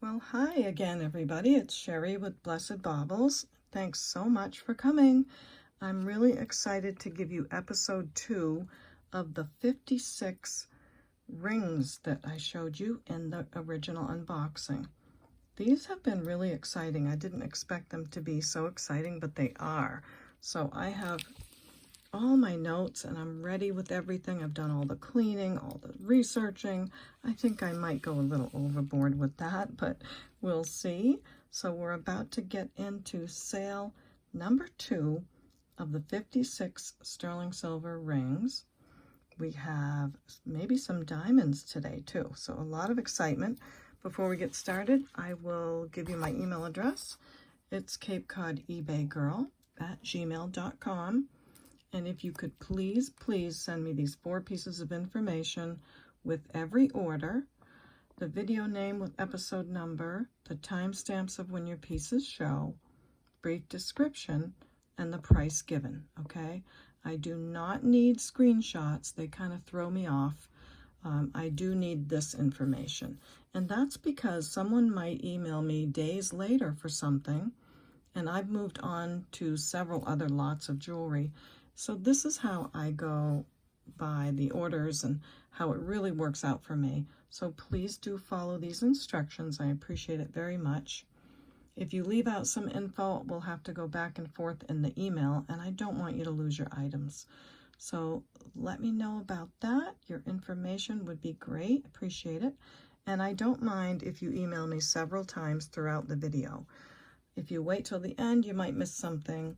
Well, hi again, everybody. It's Sherry with Blessed Baubles. Thanks so much for coming. I'm really excited to give you episode 2 of the 56 rings that I showed you in the original unboxing. These have been really exciting. I didn't expect them to be so exciting, but they are. So I have all my notes and I'm ready with everything. I've done all the cleaning, all the researching. I think I might go a little overboard with that, but we'll see. So we're about to get into sale number 2 of the 56 sterling silver rings. We have maybe some diamonds today too, so a lot of excitement. Before we get started, I will give you my email address. It's CapeCodEbayGirl@gmail.com. And if you could please send me these 4 pieces of information with every order, the video name with episode number, the timestamps of when your pieces show, brief description, and the price given, okay? I do not need screenshots. They kind of throw me off. I do need this information. And that's because someone might email me days later for something, and I've moved on to several other lots of jewelry. So this is how I go by the orders and how it really works out for me. So please do follow these instructions. I appreciate it very much. If you leave out some info, we'll have to go back and forth in the email, and I don't want you to lose your items. So let me know about that. Your information would be great. Appreciate it. And I don't mind if you email me several times throughout the video. If you wait till the end, you might miss something.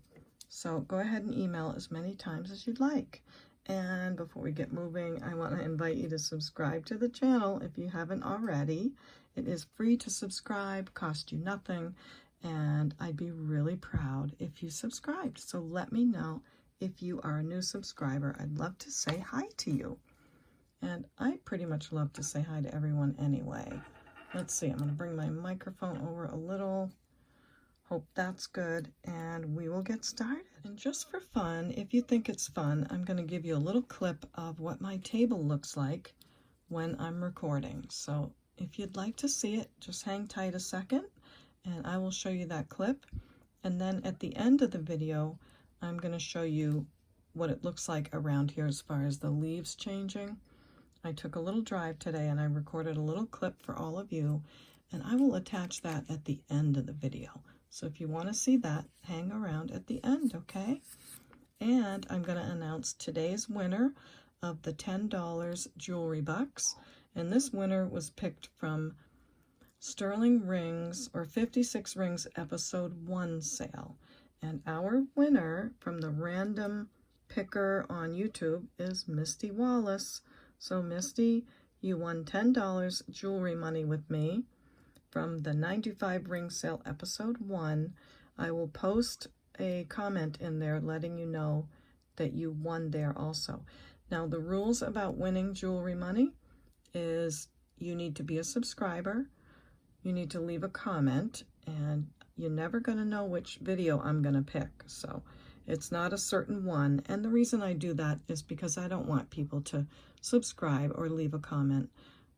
So go ahead and email as many times as you'd like. And before we get moving, I want to invite you to subscribe to the channel if you haven't already. It is free to subscribe, cost you nothing, and I'd be really proud if you subscribed. So let me know if you are a new subscriber. I'd love to say hi to you. And I pretty much love to say hi to everyone anyway. Let's see, I'm going to bring my microphone over a little. Hope that's good, and we will get started. And just for fun, if you think it's fun, I'm going to give you a little clip of what my table looks like when I'm recording. So if you'd like to see it, just hang tight a second, and I will show you that clip. And then at the end of the video, I'm going to show you what it looks like around here as far as the leaves changing. I took a little drive today, and I recorded a little clip for all of you, and I will attach that at the end of the video. So if you want to see that, hang around at the end, okay? And I'm going to announce today's winner of the $10 jewelry bucks. And this winner was picked from Sterling Rings, or 56 Rings episode 1 sale. And our winner from the random picker on YouTube is Misty Wallace. So Misty, you won $10 jewelry money with me from the 95 ring sale episode 1. I will post a comment in there letting you know that you won there also. Now the rules about winning jewelry money is you need to be a subscriber, you need to leave a comment, and you're never going to know which video I'm going to pick. So it's not a certain one, and the reason I do that is because I don't want people to subscribe or leave a comment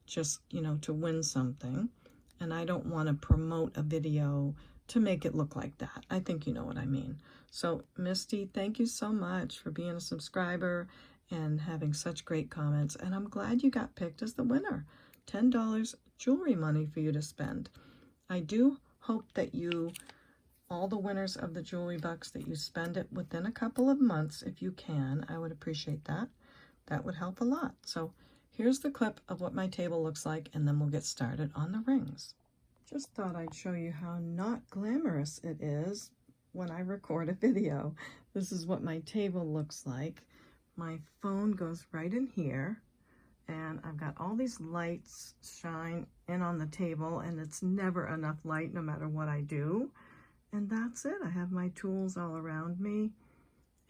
just, to win something. And I don't want to promote a video to make it look like that. I think you know what I mean. So, Misty, thank you so much for being a subscriber and having such great comments. And I'm glad you got picked as the winner. $10 jewelry money for you to spend. I do hope that all the winners of the jewelry bucks, that you spend it within a couple of months if you can. I would appreciate that. That would help a lot. So, here's the clip of what my table looks like, and then we'll get started on the rings. Just thought I'd show you how not glamorous it is when I record a video. This is what my table looks like. My phone goes right in here, and I've got all these lights shine in on the table, and it's never enough light no matter what I do. And that's it. I have my tools all around me,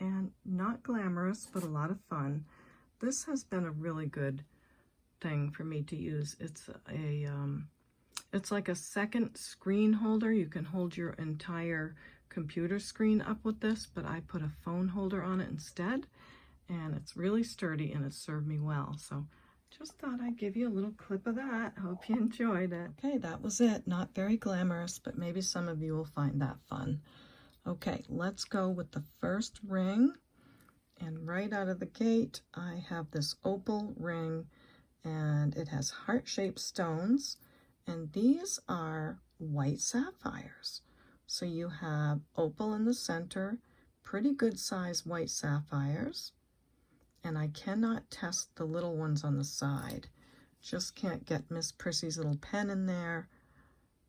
and not glamorous, but a lot of fun. This has been a really good thing for me to use. It's like a second screen holder. You can hold your entire computer screen up with this, but I put a phone holder on it instead, and it's really sturdy and it's served me well. So just thought I'd give you a little clip of that. Hope you enjoyed it. Okay, that was it. Not very glamorous, but maybe some of you will find that fun. Okay, let's go with the first ring. And right out of the gate, I have this opal ring, and it has heart-shaped stones, and these are white sapphires. So you have opal in the center, pretty good size white sapphires, and I cannot test the little ones on the side. Just can't get Miss Prissy's little pen in there,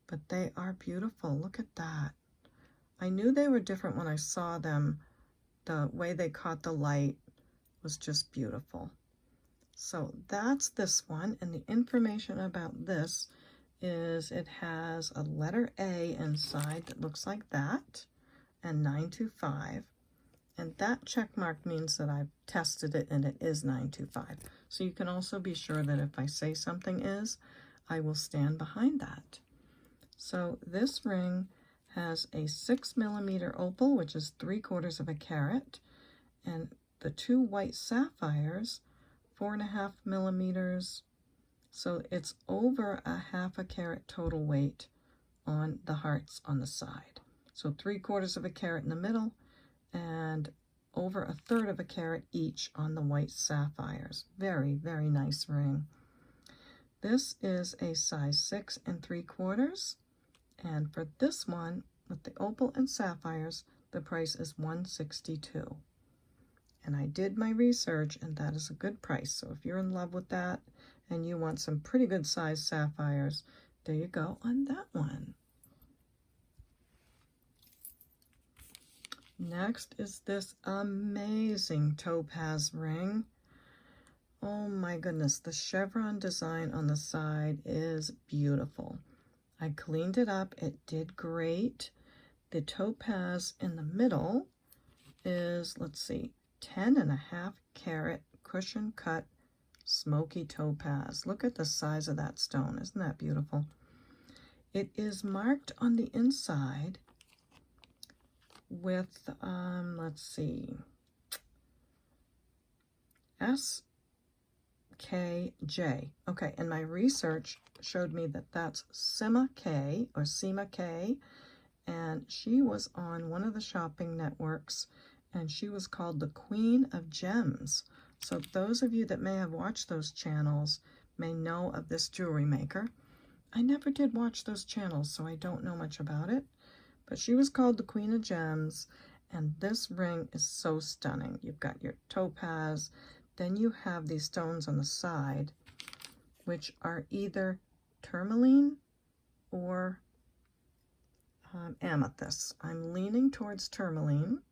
but they are beautiful. Look at that. I knew they were different when I saw them. The way they caught the light was just beautiful. So that's this one, and the information about this is it has a letter A inside that looks like that, and 925. And that check mark means that I've tested it and it is 925. So you can also be sure that if I say something is, I will stand behind that. So this ring has a 6mm opal, which is 3/4 of a carat, and the two white sapphires, 4.5mm. So it's over a 1/2 carat total weight on the hearts on the side. So 3/4 of a carat in the middle, and over 1/3 of a carat each on the white sapphires. Very, very nice ring. This is a size 6 3/4, and for this one with the opal and sapphires, the price is $162. And I did my research, and that is a good price. So if you're in love with that and you want some pretty good size sapphires, there you go on that one. Next is this amazing topaz ring. Oh my goodness, the chevron design on the side is beautiful. I cleaned it up, it did great. The topaz in the middle is, let's see, 10.5 carat cushion cut smoky topaz. Look at the size of that stone, isn't that beautiful? It is marked on the inside with, let's see, SKJ. Okay, and my research showed me that that's Sima K, or Sima K, and she was on one of the shopping networks, and she was called the Queen of Gems. So those of you that may have watched those channels may know of this jewelry maker. I never did watch those channels, so I don't know much about it. But she was called the Queen of Gems, and this ring is so stunning. You've got your topaz, then you have these stones on the side, which are either tourmaline or amethyst. I'm leaning towards tourmaline.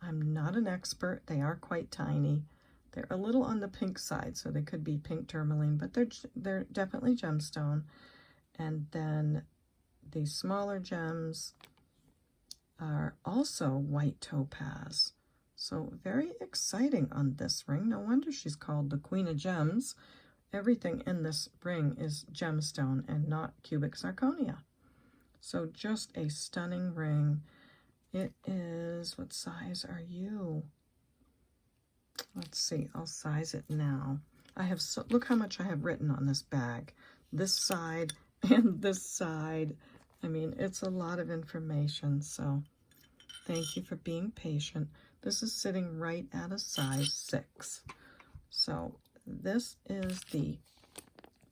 I'm not an expert. They are quite tiny. They're a little on the pink side, so they could be pink tourmaline, but they're definitely gemstone. And then the smaller gems are also white topaz. So very exciting on this ring. No wonder she's called the Queen of Gems. Everything in this ring is gemstone and not cubic zirconia. So just a stunning ring. It is, what size are you? Let's see, I'll size it now. I have, look how much I have written on this bag. This side and this side. I mean, it's a lot of information, so thank you for being patient. This is sitting right at a size 6. So this is the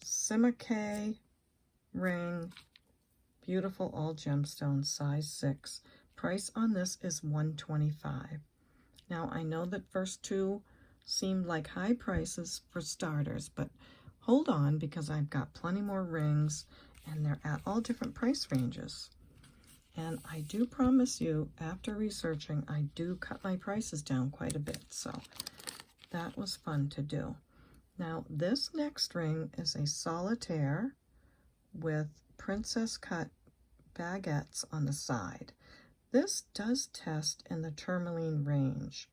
Sima K ring, beautiful all gemstones, size 6. Price on this is $125. Now I know that first two seemed like high prices for starters, but hold on, because I've got plenty more rings and they're at all different price ranges. And I do promise you, after researching, I do cut my prices down quite a bit, so that was fun to do. Now this next ring is a solitaire with princess cut baguettes on the side. This does test in the tourmaline range.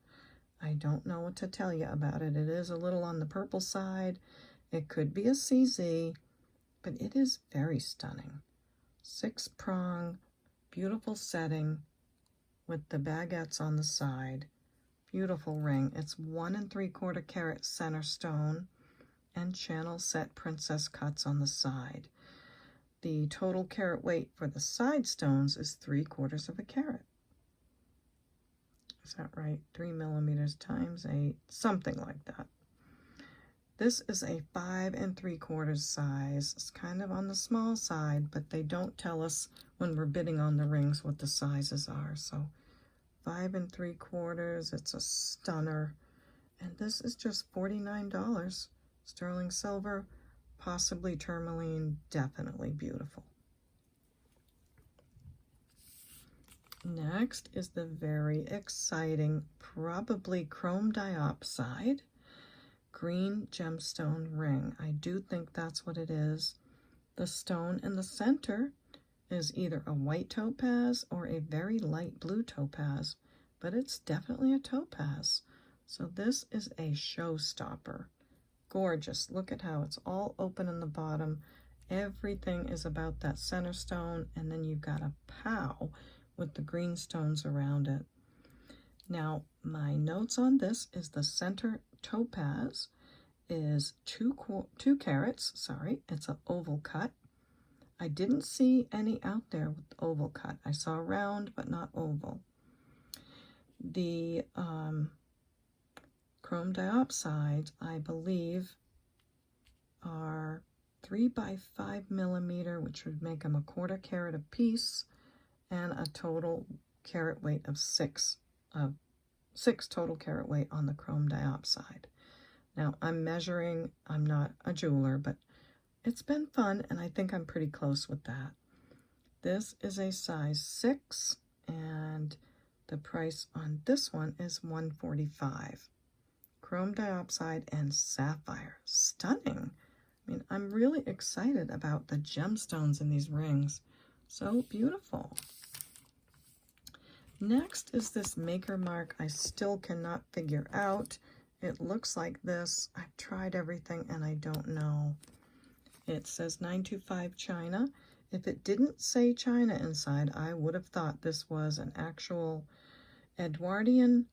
I don't know what to tell you about it. It is a little on the purple side. It could be a CZ, but it is very stunning. 6-prong, beautiful setting with the baguettes on the side. Beautiful ring. It's 1 3/4 carat center stone, and channel set princess cuts on the side. The total carat weight for the side stones is 3/4 of a carat. Is that right? 3 millimeters times 8, something like that. This is a 5 3/4 size. It's kind of on the small side, but they don't tell us when we're bidding on the rings what the sizes are. So 5 3/4, it's a stunner. And this is just $49. Sterling silver, possibly tourmaline, definitely beautiful. Next is the very exciting, probably chrome diopside green gemstone ring. I do think that's what it is. The stone in the center is either a white topaz or a very light blue topaz, but it's definitely a topaz. So this is a showstopper. Gorgeous. Look at how it's all open in the bottom. Everything is about that center stone, and then you've got a pow with the green stones around it. Now, my notes on this is the center topaz is 2 carats. Sorry, it's an oval cut. I didn't see any out there with the oval cut. I saw round, but not oval. The chrome diopsides, I believe, are 3 by 5 millimeter, which would make them a 1/4 carat a piece, and a total carat weight of 6 total carat weight on the chrome diopside. Now I'm measuring, I'm not a jeweler, but it's been fun, and I think I'm pretty close with that. This is a size 6, and the price on this one is $145. Chrome diopside and sapphire. Stunning. I mean, I'm really excited about the gemstones in these rings. So beautiful. Next is this maker mark I still cannot figure out. It looks like this. I've tried everything and I don't know. It says 925 China. If it didn't say China inside, I would have thought this was an actual Edwardian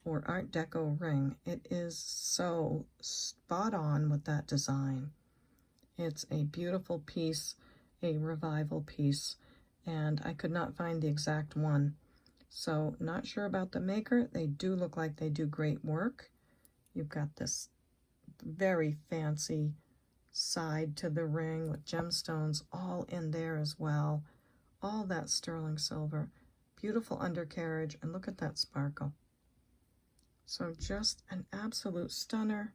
or Art Deco ring. It is so spot on with that design. It's a beautiful piece, a revival piece, and I could not find the exact one. So not sure about the maker. They do look like they do great work. You've got this very fancy side to the ring with gemstones all in there as well. All that sterling silver. Beautiful undercarriage, and look at that sparkle. So just an absolute stunner.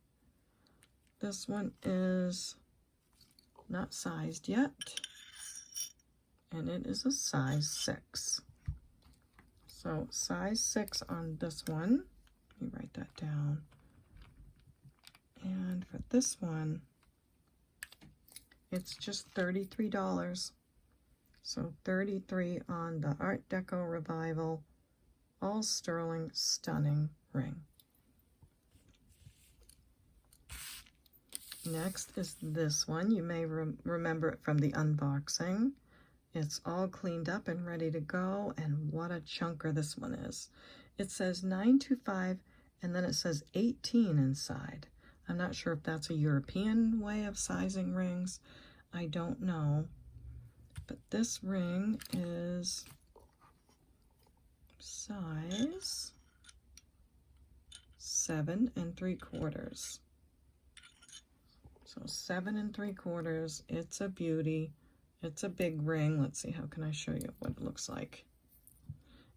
This one is not sized yet, and it is a size 6. So size 6 on this one. Let me write that down. And for this one, it's just $33. So $33 on the Art Deco Revival, all sterling, stunning ring. Next is this one. You may remember it from the unboxing. It's all cleaned up and ready to go, and what a chunker this one is. It says 925, and then it says 18 inside. I'm not sure if that's a European way of sizing rings. I don't know. But this ring is size 7 3/4. So 7 3/4, it's a beauty. It's a big ring. Let's see, how can I show you what it looks like?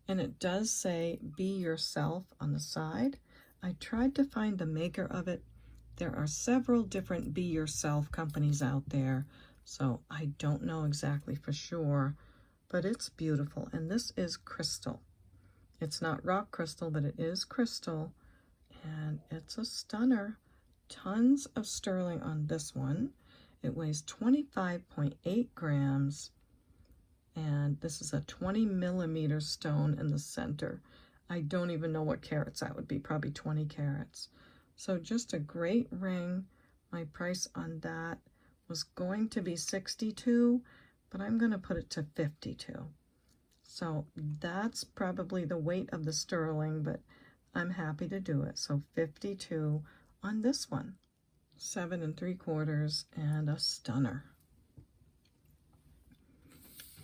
And it does say Be Yourself on the side. I tried to find the maker of it. There are several different Be Yourself companies out there, so I don't know exactly for sure, but it's beautiful. And this is crystal. It's not rock crystal, but it is crystal, and it's a stunner. Tons of sterling on this one. It weighs 25.8 grams, and this is a 20 millimeter stone in the center. I don't even know what carats that would be, probably 20 carats. So just a great ring. My price on that was going to be $62, but I'm going to put it to $52. So that's probably the weight of the sterling, but I'm happy to do it. So $52 on this one. 7 3/4, and a stunner.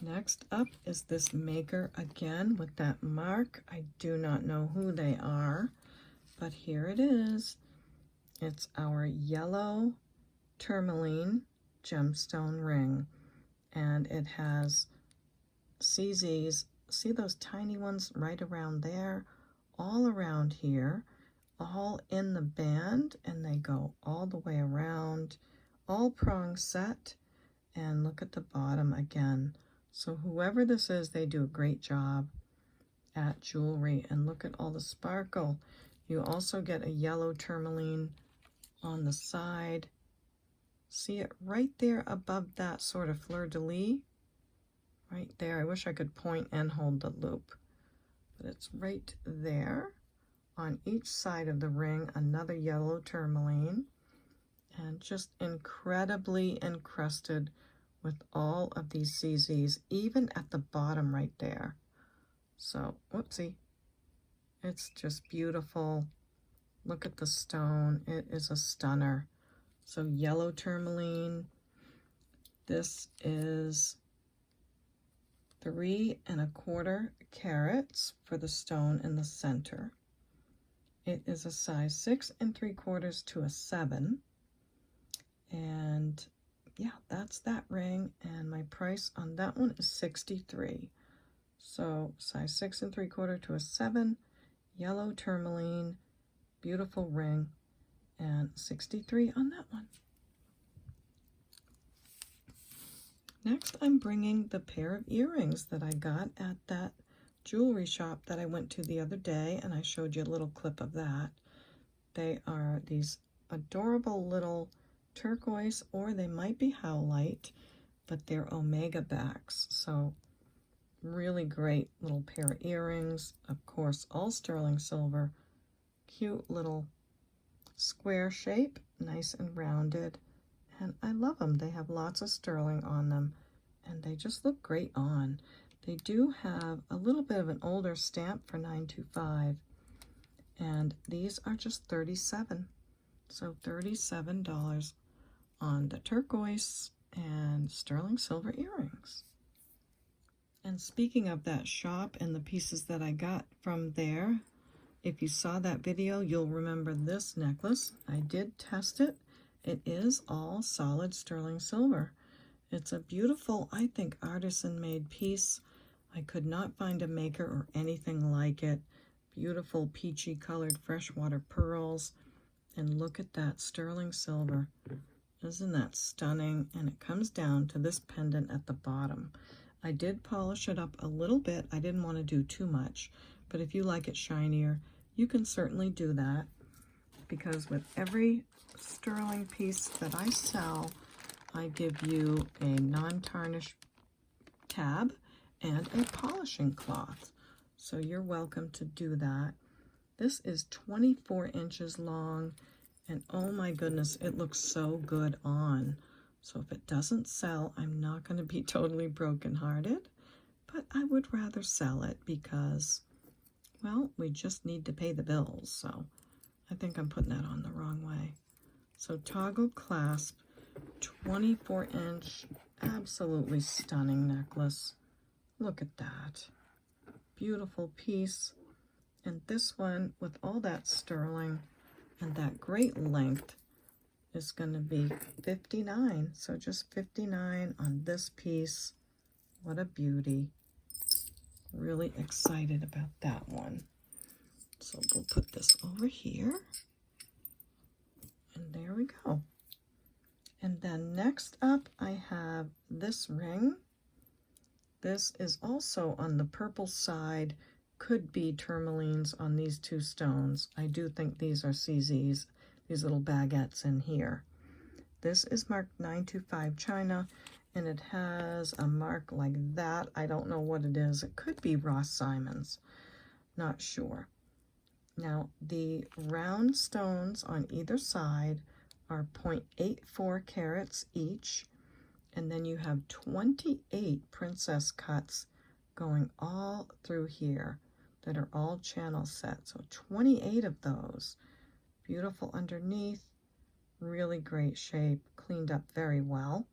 Next up is this maker again with that mark. I do not know who they are, but here it is. It's our yellow tourmaline gemstone ring, and it has CZs. See those tiny ones right around there, all around here, all in the band, and they go all the way around, all prong set. And look at the bottom again. So whoever this is, they do a great job at jewelry. And look at all the sparkle. You also get a yellow tourmaline on the side. See it right there above that sort of fleur-de-lis? Right there. I wish I could point and hold the loop. But it's right there. On each side of the ring, another yellow tourmaline. And just incredibly encrusted with all of these CZs, even at the bottom right there. So, whoopsie. It's just beautiful. Look at the stone. It is a stunner. So, yellow tourmaline. This is 3 1/4 carats for the stone in the center. It is a size 6 3/4 to a 7. And yeah, that's that ring, and my price on that one is $63. So size 6 3/4 to a 7, yellow tourmaline, beautiful ring, and $63 on that one. Next, I'm bringing the pair of earrings that I got at that jewelry shop that I went to the other day, and I showed you a little clip of that. They are these adorable little turquoise, or they might be howlite, but they're omega backs. So really great little pair of earrings. Of course, all sterling silver. Cute little square shape, nice and rounded. And I love them. They have lots of sterling on them, and they just look great on. They do have a little bit of an older stamp for $9.25, and these are just $37. So $37 on the turquoise and sterling silver earrings. And speaking of that shop and the pieces that I got from there, if you saw that video, you'll remember this necklace. I did test it. It is all solid sterling silver. It's a beautiful, I think, artisan made piece. I could not find a maker or anything like it. Beautiful peachy colored freshwater pearls. And look at that sterling silver. Isn't that stunning? And it comes down to this pendant at the bottom. I did polish it up a little bit. I didn't want to do too much. But if you like it shinier, you can certainly do that. Because with every sterling piece that I sell, I give you a non-tarnish tab and a polishing cloth. So you're welcome to do that. This is 24 inches long, and oh my goodness, it looks so good on. So if it doesn't sell, I'm not going to be totally brokenhearted, but I would rather sell it because, well, we just need to pay the bills. So I think I'm putting that on the wrong way. So toggle clasp, 24-inch, absolutely stunning necklace. Look at that. Beautiful piece. And this one, with all that sterling and that great length, is going to be $59. So just $59 on this piece. What a beauty. Really excited about that one. So we'll put this over here. And there we go. And then next up, I have this ring. This is also on the purple side. Could be tourmalines on these two stones. I do think these are CZs, these little baguettes in here. This is marked 925 China, and it has a mark like that. I don't know what it is. It could be Ross Simon's. Not sure. Now, the round stones on either side are 0.84 carats each, and then you have 28 princess cuts going all through here that are all channel set. So 28 of those. Beautiful underneath, Really great shape, cleaned up very well.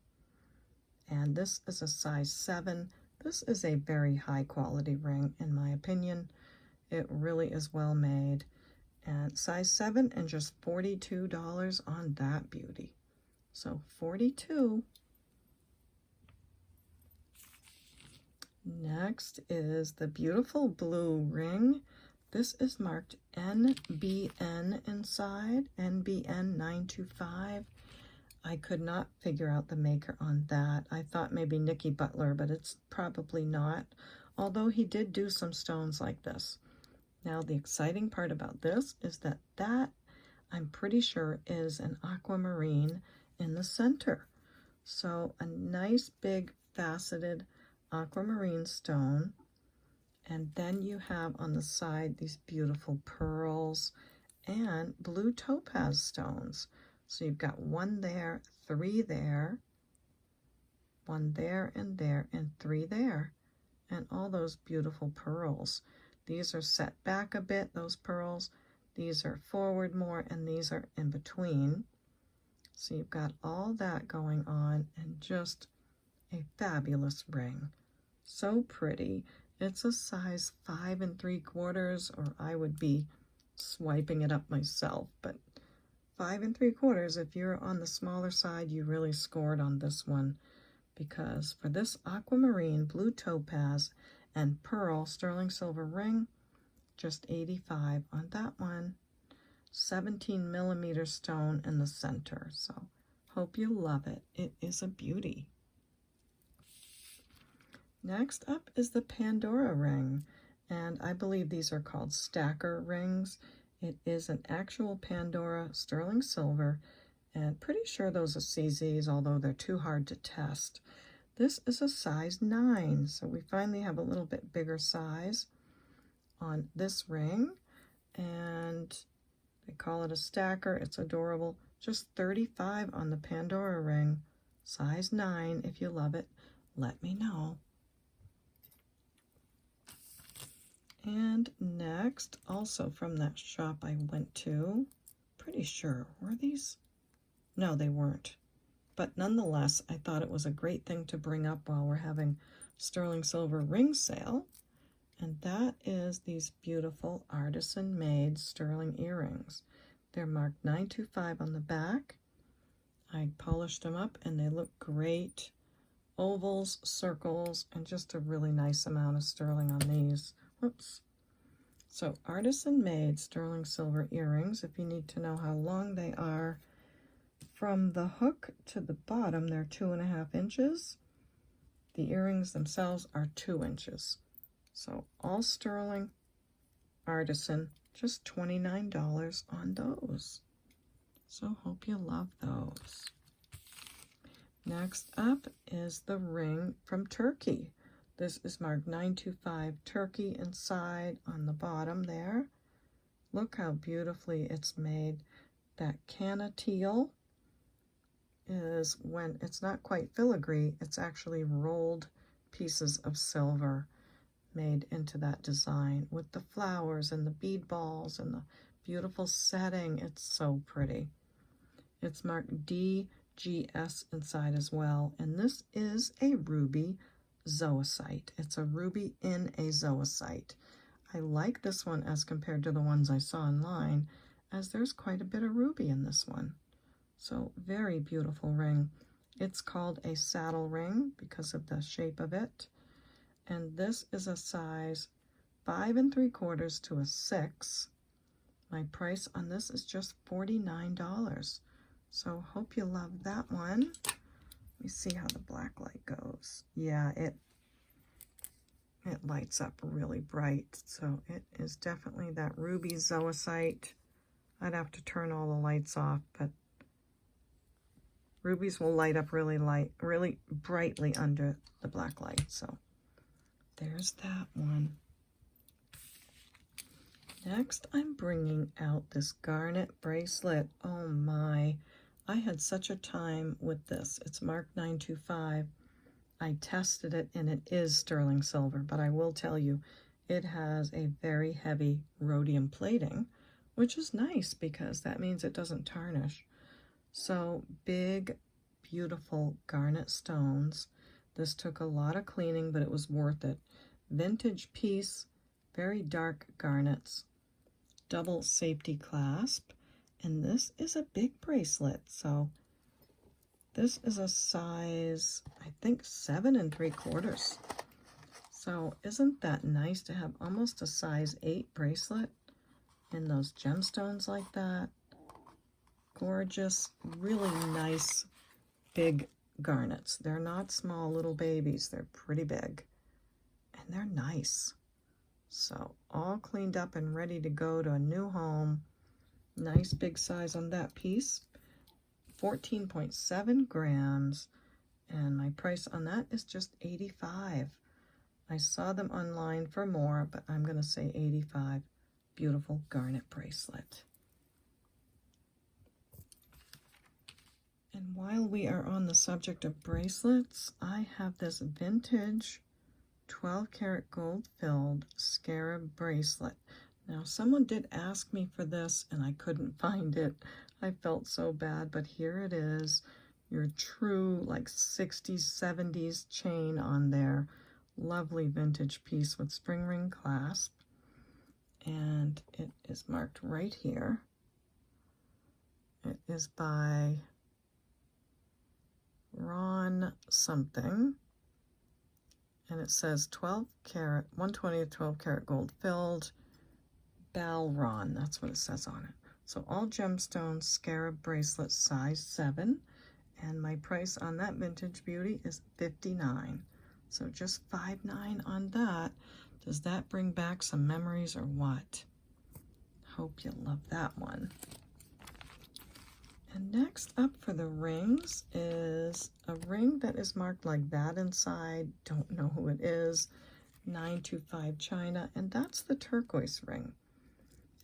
And this is a size 7. This is a very high quality ring in my opinion. It really is well made. And size 7 and just $42 on that beauty. So $42. Next is the beautiful blue ring. This is marked NBN inside, NBN 925. I could not figure out the maker on that. I thought maybe Nicky Butler, but it's probably not, although he did do some stones like this. Now, the exciting part about this is that I'm pretty sure is an aquamarine in the center. So a nice big faceted aquamarine stone. And then you have on the side these beautiful pearls and blue topaz stones. So you've got 1 there, 3 there, 1 there, and 3 there. And all those beautiful pearls. These are set back a bit, those pearls. These are forward more, and these are in between. So you've got all that going on, and just a fabulous ring. So pretty. It's a size 5 3/4, or I would be swiping it up myself, but 5 3/4, if you're on the smaller side, you really scored on this one, because for this aquamarine, blue topaz, and pearl sterling silver ring, just $85 on that one. 17 millimeter stone in the center. So hope you love it. It is a beauty. Next up is the Pandora ring, and I believe these are called stacker rings. It is an actual Pandora sterling silver, and pretty sure those are CZs, although they're too hard to test. This is a size 9, so we finally have a little bit bigger size on this ring, and they call it a stacker. It's adorable. Just $35 on the Pandora ring, size 9. If you love it, let me know. And next, also from that shop I went to, pretty sure, were these? No, they weren't. But nonetheless, I thought it was a great thing to bring up while we're having sterling silver ring sale. And that is these beautiful artisan made sterling earrings. They're marked 925 on the back. I polished them up and they look great. Ovals, circles, and just a really nice amount of sterling on these. Whoops. So artisan made sterling silver earrings. If you need to know how long they are, from the hook to the bottom, they're 2.5 inches. The earrings themselves are 2 inches. So all sterling, artisan, just $29 on those. So hope you love those. Next up is the ring from Turkey. This is marked 925 Turkey inside on the bottom there. Look how beautifully it's made. That canna teal is when it's not quite filigree, it's actually rolled pieces of silver made into that design with the flowers and the bead balls and the beautiful setting. It's so pretty. It's marked DGS inside as well, and this is a ruby zoisite. It's a ruby in a zoisite. I like this one as compared to the ones I saw online, as there's quite a bit of ruby in this one. So very beautiful ring. It's called a saddle ring because of the shape of it. And this is a size 5 3/4 to a 6. My price on this is just $49. So hope you love that one. Let me see how the black light goes. Yeah, it lights up really bright. So it is definitely that ruby zoisite. I'd have to turn all the lights off, but rubies will light up really brightly under the black light. So there's that one. Next, I'm bringing out this Garnet bracelet. Oh my, I had such a time with this. It's marked 925. I tested it and it is sterling silver, but I will tell you, it has a very heavy rhodium plating, which is nice because that means it doesn't tarnish. So big, beautiful garnet stones. This took a lot of cleaning, but it was worth it. Vintage piece, very dark garnets, double safety clasp, and this is a big bracelet. So this is a size, I think, 7 3/4. So isn't that nice to have almost a size 8 bracelet in those gemstones like that? Gorgeous, really nice big garnets. They're not small little babies. They're pretty big. And they're nice. So all cleaned up and ready to go to a new home. Nice big size on that piece. 14.7 grams. And my price on that is just $85. I saw them online for more, but I'm going to say $85. Beautiful garnet bracelet. And while we are on the subject of bracelets, I have this vintage 12 karat gold filled scarab bracelet. Now someone did ask me for this and I couldn't find it. I felt so bad, but here it is. Your true like 60s, 70s chain on there. Lovely vintage piece with spring ring clasp. And it is marked right here. It is by Ron something, and it says 12 karat, 1/20 12 karat gold filled, Ron. That's what it says on it. So all gemstones, scarab bracelet, size 7, and my price on that vintage beauty is $59. So just $5.9 on that. Does that bring back some memories or what? Hope you love that one. And next up for the rings is a ring that is marked like that inside. Don't know who it is. 925 China, and that's the turquoise ring.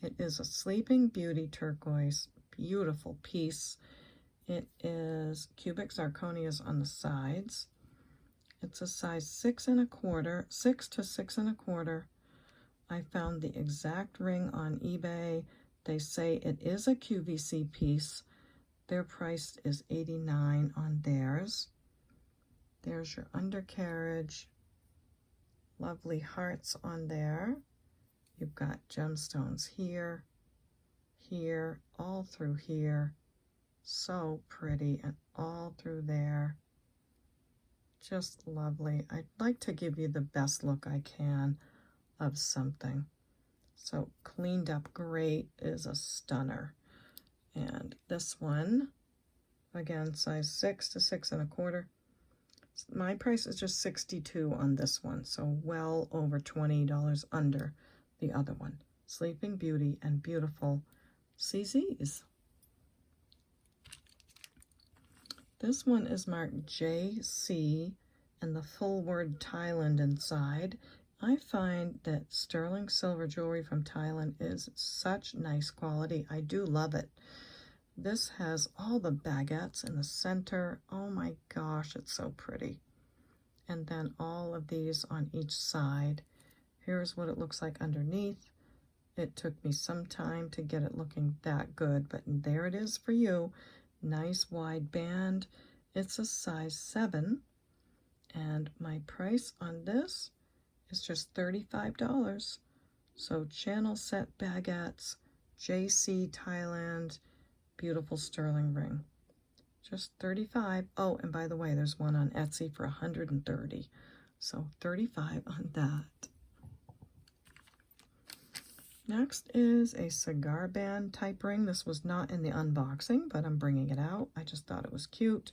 It is a Sleeping Beauty turquoise, beautiful piece. It is cubic zirconias on the sides. It's a size 6 1/4, 6 to 6 1/4. I found the exact ring on eBay. They say it is a QVC piece. Their price is $89 on theirs. There's your undercarriage. Lovely hearts on there. You've got gemstones here, here, all through here. So pretty, and all through there. Just lovely. I'd like to give you the best look I can of something. So cleaned up great is a stunner. And this one, again, size 6 to 6 1/4. My price is just $62 on this one, so well over $20 under the other one. Sleeping Beauty and beautiful CZs. This one is marked JC and the full word Thailand inside. I find that sterling silver jewelry from Thailand is such nice quality. I do love it. This has all the baguettes in the center. Oh my gosh, it's so pretty. And then all of these on each side. Here's what it looks like underneath. It took me some time to get it looking that good, but there it is for you. Nice wide band. It's a size 7. And my price on this is just $35. So channel set baguettes, JC Thailand, beautiful sterling ring. Just $35. Oh, and by the way, there's one on Etsy for $130. So $35 on that. Next is a cigar band type ring. This was not in the unboxing, but I'm bringing it out. I just thought it was cute.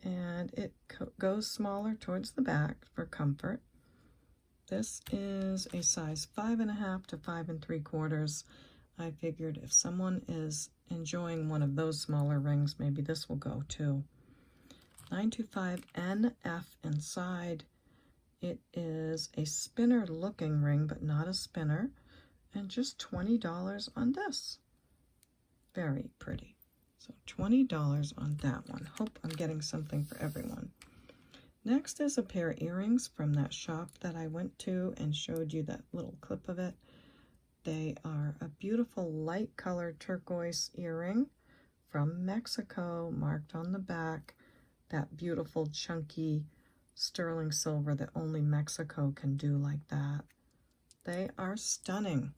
And it goes smaller towards the back for comfort. This is a size 5 1/2 to 5 3/4. I figured if someone is enjoying one of those smaller rings, maybe this will go too. 925 NF inside. It is a spinner looking ring, but not a spinner. And just $20 on this. Very pretty. So $20 on that one. Hope I'm getting something for everyone. Next is a pair of earrings from that shop that I went to and showed you that little clip of it. They are a beautiful light colored turquoise earring from Mexico, marked on the back. That beautiful chunky sterling silver that only Mexico can do like that. They are stunning.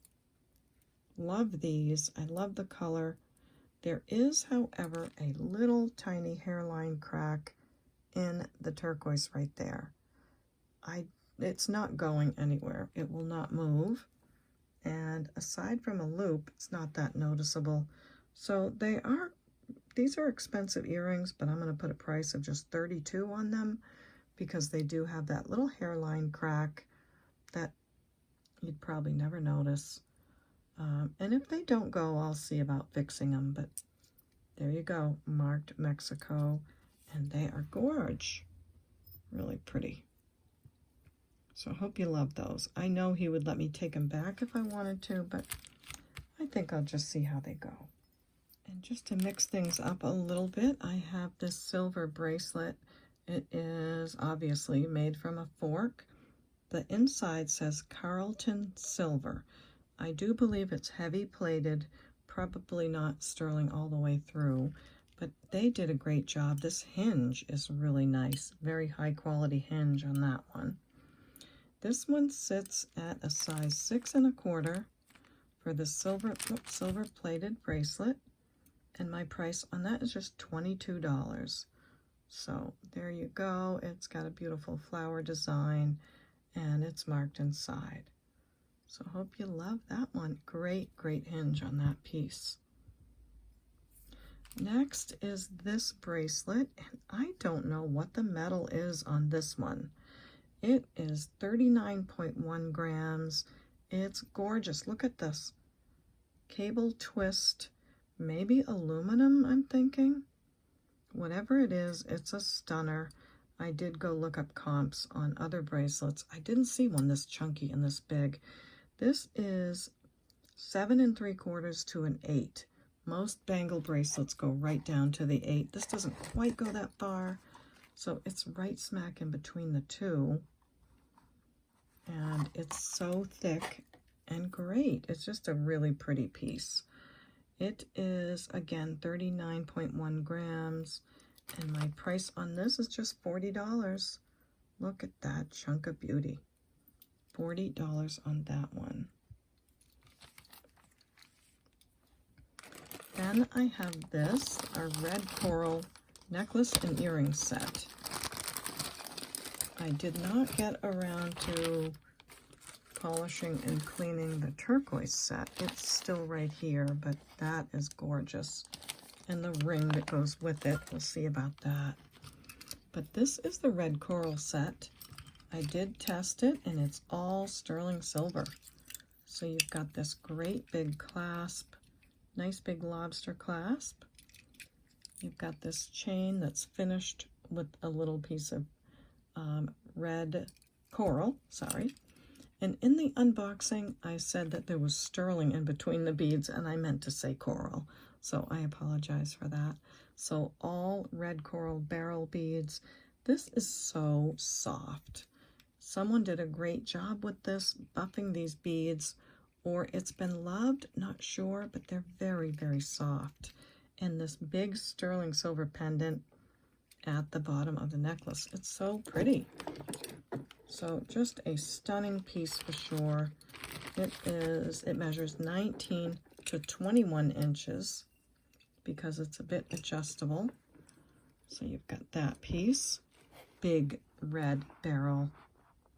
Love these. I love the color. There is, however, a little tiny hairline crack in the turquoise right there. It's not going anywhere. It will not move. And aside from a loop, it's not that noticeable. So these are expensive earrings, but I'm going to put a price of just $32 on them because they do have that little hairline crack that you'd probably never notice. And if they don't go, I'll see about fixing them. But there you go, marked Mexico, and they are gorge. Really pretty. So I hope you love those. I know he would let me take them back if I wanted to, but I think I'll just see how they go. And just to mix things up a little bit, I have this silver bracelet. It is obviously made from a fork. The inside says Carlton Silver. I do believe it's heavy plated, probably not sterling all the way through, but they did a great job. This hinge is really nice, very high quality hinge on that one. This one sits at a size 6 1/4 for the silver plated bracelet, and my price on that is just $22. So there you go. It's got a beautiful flower design, and it's marked inside. So hope you love that one. Great, great hinge on that piece. Next is this bracelet, and I don't know what the metal is on this one. It is 39.1 grams. It's gorgeous. Look at this. Cable twist, maybe aluminum, I'm thinking. Whatever it is, it's a stunner. I did go look up comps on other bracelets. I didn't see one this chunky and this big. This is 7 3/4 to an 8. Most bangle bracelets go right down to the 8. This doesn't quite go that far, so it's right smack in between the two. And it's so thick and great. It's just a really pretty piece. It is, again, 39.1 grams, and my price on this is just $40. Look at that chunk of beauty. $40 on that one. Then I have this, a red coral necklace and earring set. I did not get around to polishing and cleaning the turquoise set. It's still right here, but that is gorgeous. And the ring that goes with it, we'll see about that. But this is the red coral set. I did test it, and it's all sterling silver. So you've got this great big clasp, nice big lobster clasp. You've got this chain that's finished with a little piece of red coral, sorry. And in the unboxing, I said that there was sterling in between the beads, and I meant to say coral. So I apologize for that. So all red coral barrel beads. This is so soft. Someone did a great job with this, buffing these beads, or it's been loved, not sure, but they're very, very soft. And this big sterling silver pendant at the bottom of the necklace. It's so pretty. So just a stunning piece for sure. It measures 19 to 21 inches because it's a bit adjustable. So you've got that piece. Big red barrel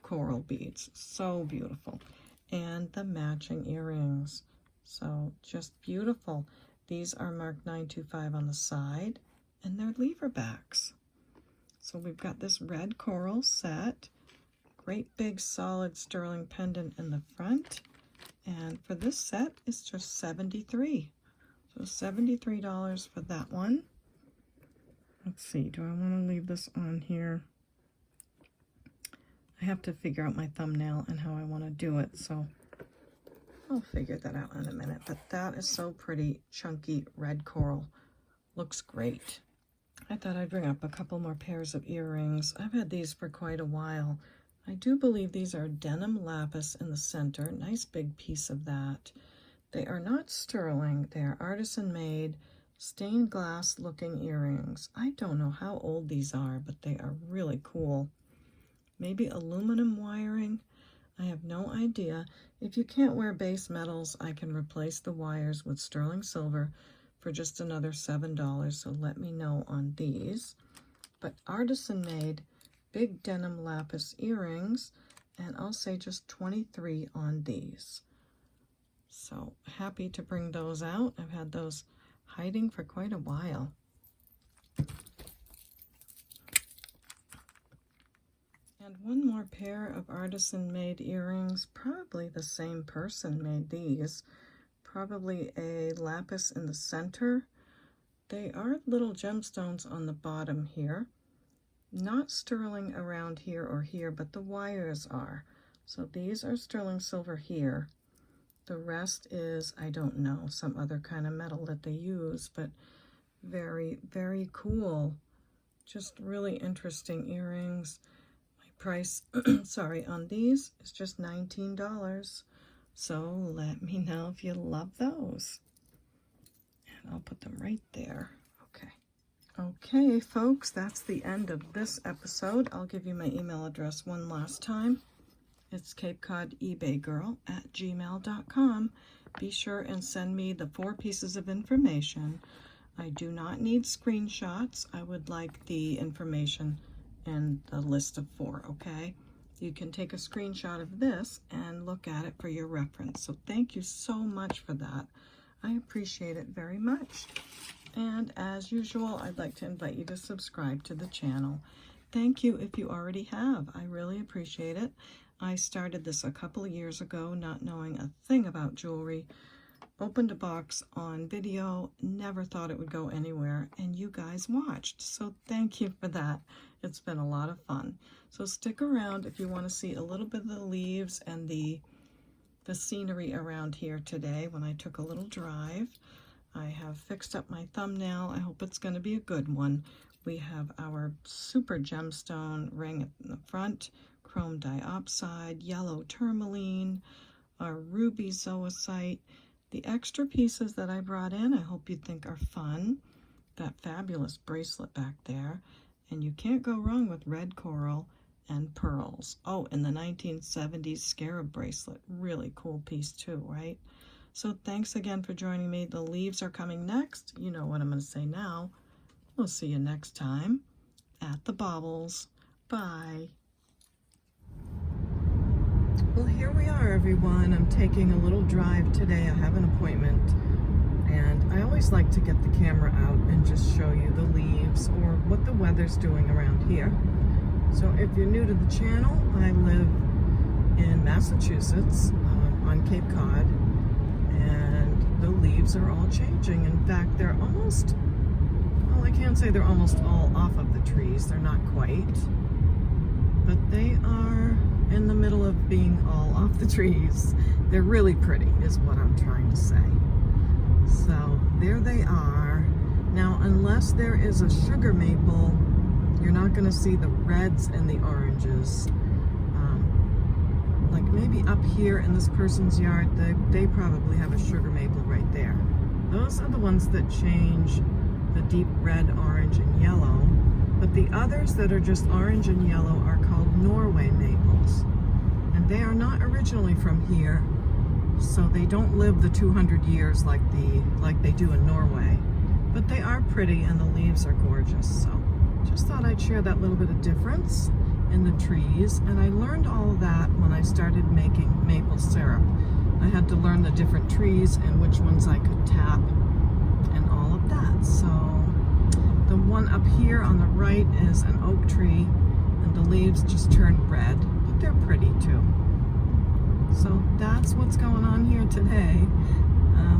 coral beads. So beautiful. And the matching earrings. So just beautiful. These are marked 925 on the side, and they're lever backs. So we've got this red coral set. Great big solid sterling pendant in the front. And for this set, it's just $73. So $73 for that one. Let's see, do I want to leave this on here? I have to figure out my thumbnail and how I want to do it, so I'll figure that out in a minute. But that is so pretty, chunky red coral. Looks great. I thought I'd bring up a couple more pairs of earrings. I've had these for quite a while. I do believe these are denim lapis in the center. Nice big piece of that. They are not sterling. They are artisan made, stained glass looking earrings. I don't know how old these are, but they are really cool. Maybe aluminum wiring. I have no idea. If you can't wear base metals, I can replace the wires with sterling silver for just another $7, so let me know on these. But Artisan made big denim lapis earrings, and I'll say just 23 on these. So happy to bring those out. I've had those hiding for quite a while. And one more pair of Artisan made earrings. Probably the same person made these. Probably a lapis in the center. They are little gemstones on the bottom here. Not sterling around here or here, but the wires are. So these are sterling silver here. The rest is, I don't know, some other kind of metal that they use, but very, very cool. Just really interesting earrings. My price, sorry, on these is just $19. So let me know if you love those. And I'll put them right there. Okay, folks, that's the end of this episode. I'll give you my email address one last time. It's CapeCodEbayGirl@gmail.com. Be sure and send me the 4 pieces of information. I do not need screenshots. I would like the information in the list of 4, okay? You can take a screenshot of this and look at it for your reference. So thank you so much for that. I appreciate it very much. And as usual, I'd like to invite you to subscribe to the channel. Thank you if you already have. I really appreciate it. I started this a couple of years ago, not knowing a thing about jewelry. Opened a box on video, never thought it would go anywhere, and you guys watched. So thank you for that. It's been a lot of fun. So stick around if you want to see a little bit of the leaves and the scenery around here today when I took a little drive. I have fixed up my thumbnail. I hope it's going to be a good one. We have our super gemstone ring in the front, chrome diopside, yellow tourmaline, our ruby zoisite. The extra pieces that I brought in, I hope you think are fun. That fabulous bracelet back there. And you can't go wrong with red coral and pearls. Oh, and the 1970s scarab bracelet. Really cool piece too, right? So thanks again for joining me. The leaves are coming next. You know what I'm going to say now. We'll see you next time at the Baubles. Bye. Well, here we are, everyone. I'm taking a little drive today. I have an appointment, and I always like to get the camera out and just show you the leaves or what the weather's doing around here. So if you're new to the channel, I live in Massachusetts on Cape Cod, and the leaves are all changing. In fact, they're almost, well, I can't say they're almost all off of the trees. They're not quite, but they are in the middle of being all off the trees. They're really pretty, is what I'm trying to say. So there they are. Now, unless there is a sugar maple, you're not going to see the reds and the oranges. Like maybe up here in this person's yard, they probably have a sugar maple right there. Those are the ones that change the deep red, orange, and yellow. But the others that are just orange and yellow are called Norway maples. And they are not originally from here, so they don't live the 200 years like they do in Norway. But they are pretty, and the leaves are gorgeous. So just thought I'd share that little bit of difference in the trees. And I learned all of that when I started making maple syrup. I had to learn the different trees and which ones I could tap and all of that. So the one up here on the right is an oak tree, and the leaves just turned red, but they're pretty too. So that's what's going on here today.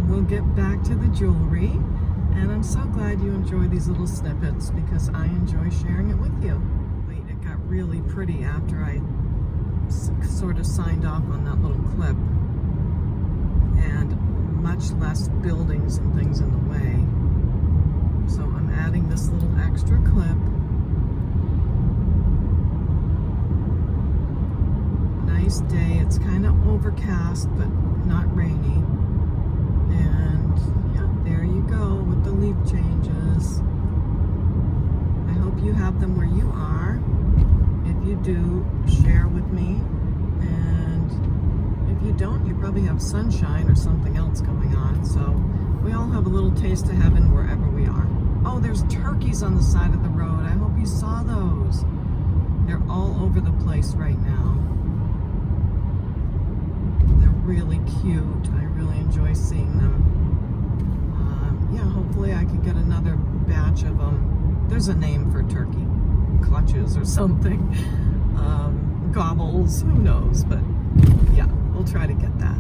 We'll get back to the jewelry, and I'm so glad you enjoy these little snippets because I enjoy sharing it with you. It got really pretty after I sort of signed off on that little clip, and much less buildings and things in the way. So I'm adding this little extra clip. Nice day. It's kind of overcast, but not rainy. And yeah, there you go with with the leaf changes. I hope you have them where you are. If you do, share with me. And if you don't, you probably have sunshine or something else going on. So we all have a little taste of heaven wherever we are. Oh, there's turkeys on the side of the road. I hope you saw those. They're all over the place right now. They're really cute. I really enjoy seeing them. Yeah, hopefully I could get another batch of them. There's a name for turkey. Clutches or something. Gobbles, who knows, but yeah, we'll try to get that.